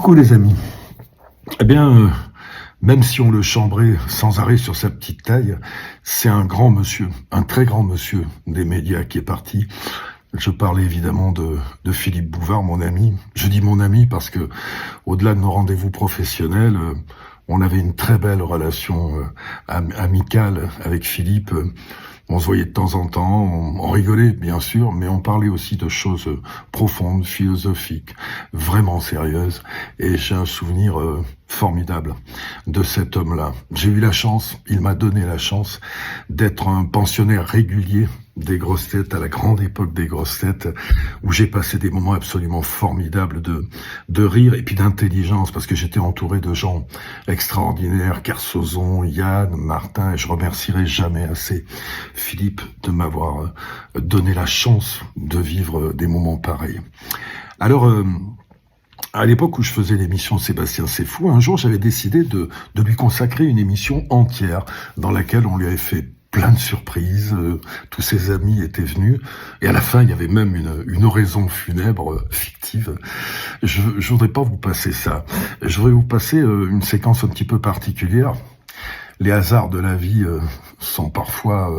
Coucou les amis. Eh bien, même si on le chambrait sans arrêt sur sa petite taille, c'est un grand monsieur, un très grand monsieur des médias qui est parti. Je parlais évidemment de Philippe Bouvard, mon ami. Je dis mon ami parce que, au-delà de nos rendez-vous professionnels, on avait une très belle relation amicale avec Philippe. On se voyait de temps en temps, on rigolait bien sûr, mais on parlait aussi de choses profondes, philosophiques, vraiment sérieuses. Et j'ai un souvenir formidable de cet homme-là. J'ai eu la chance, il m'a donné la chance d'être un pensionnaire régulier des grosses têtes, à la grande époque des grosses têtes, où j'ai passé des moments absolument formidables de rire et puis d'intelligence, parce que j'étais entouré de gens extraordinaires, Kersozon, Yann, Martin, et je remercierai jamais assez Philippe de m'avoir donné la chance de vivre des moments pareils. Alors, à l'époque où je faisais l'émission Sébastien C'est Fou, un jour j'avais décidé de lui consacrer une émission entière dans laquelle on lui avait fait plein de surprises, tous ses amis étaient venus, et à la fin, il y avait même une oraison funèbre fictive. Je voudrais pas vous passer ça. Je voudrais vous passer une séquence un petit peu particulière. Les hasards de la vie sont parfois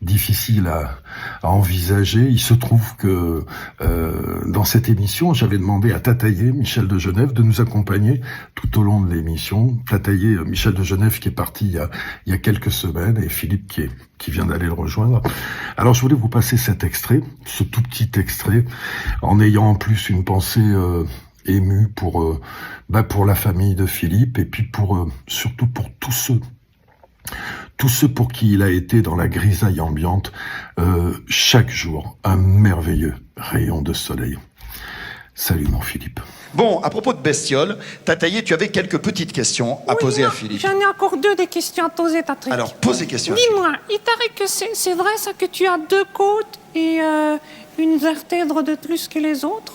difficiles à envisager. Il se trouve que dans cette émission, j'avais demandé à Tataillé, Michel de Genève, de nous accompagner tout au long de l'émission. Tataillé, Michel de Genève qui est parti il y a quelques semaines, et Philippe qui vient d'aller le rejoindre. Alors je voulais vous passer cet extrait, ce tout petit extrait, en ayant en plus une pensée ému pour la famille de Philippe, et puis surtout pour tous ceux pour qui il a été dans la grisaille ambiante chaque jour un merveilleux rayon de soleil. Salut mon Philippe. Bon, à propos de bestioles, Tataillé, tu avais quelques petites questions à poser à Philippe. J'en ai encore deux questions à poser, Patrick. Alors, pose les questions à Philippe. Dis-moi, il paraît que c'est vrai ça que tu as deux côtes et une vertèbre de plus que les autres?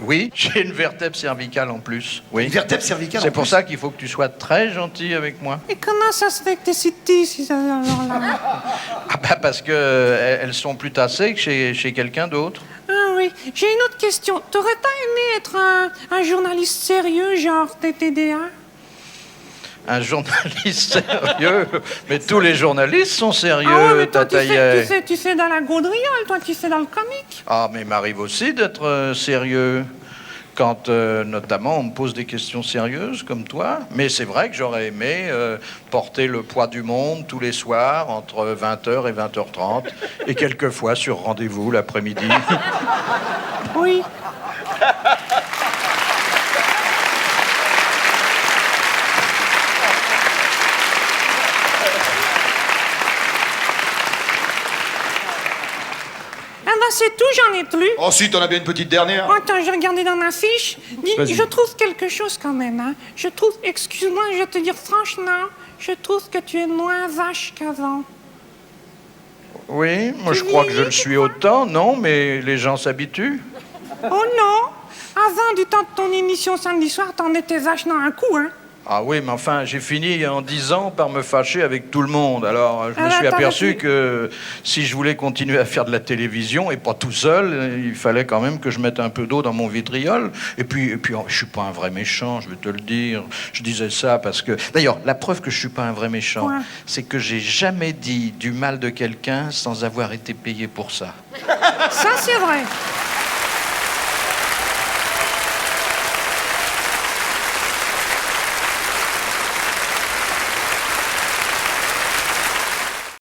Oui, j'ai une vertèbre cervicale en plus. Oui. Une vertèbre cervicale C'est en pour plus. ça qu'il faut que tu sois très gentil avec moi. Et comment ça se fait que t'es si petit, si ça, alors là? Ah bah parce que elles sont plus tassées que chez quelqu'un d'autre. Ah oui, j'ai une autre question. T'aurais pas aimé être un journaliste sérieux, genre TTDA? Un journaliste sérieux? Mais tous les journalistes sont sérieux, Ah ouais, mais toi, Tataillé. tu sais dans la gaudriole, toi, tu sais dans le comique. Ah, mais il m'arrive aussi d'être sérieux. Quand, notamment, on me pose des questions sérieuses, comme toi. Mais c'est vrai que j'aurais aimé porter le poids du monde tous les soirs, entre 20h et 20h30, et quelquefois sur rendez-vous l'après-midi. Oui. Ah ben c'est tout, j'en ai plus. Oh si, t'en as bien une petite dernière. Attends, j'ai regardé dans ma fiche. Vas-y. Je trouve quelque chose quand même, hein. Je trouve, excuse-moi, je vais te dire franchement, je trouve que tu es moins vache qu'avant. Oui, moi je crois que je le suis autant, non, mais les gens s'habituent. Oh non! Avant, du temps de ton émission samedi soir, t'en étais vache dans un coup, hein. Ah oui, mais enfin, j'ai fini en 10 ans par me fâcher avec tout le monde. Alors, je me suis attends, aperçu vas-y. que si je voulais continuer à faire de la télévision, et pas tout seul, il fallait quand même que je mette un peu d'eau dans mon vitriol. Et puis, je suis pas un vrai méchant, je vais te le dire. Je disais ça parce que... D'ailleurs, la preuve que je suis pas un vrai méchant, Ouais. c'est que j'ai jamais dit du mal de quelqu'un sans avoir été payé pour ça. Ça, c'est vrai.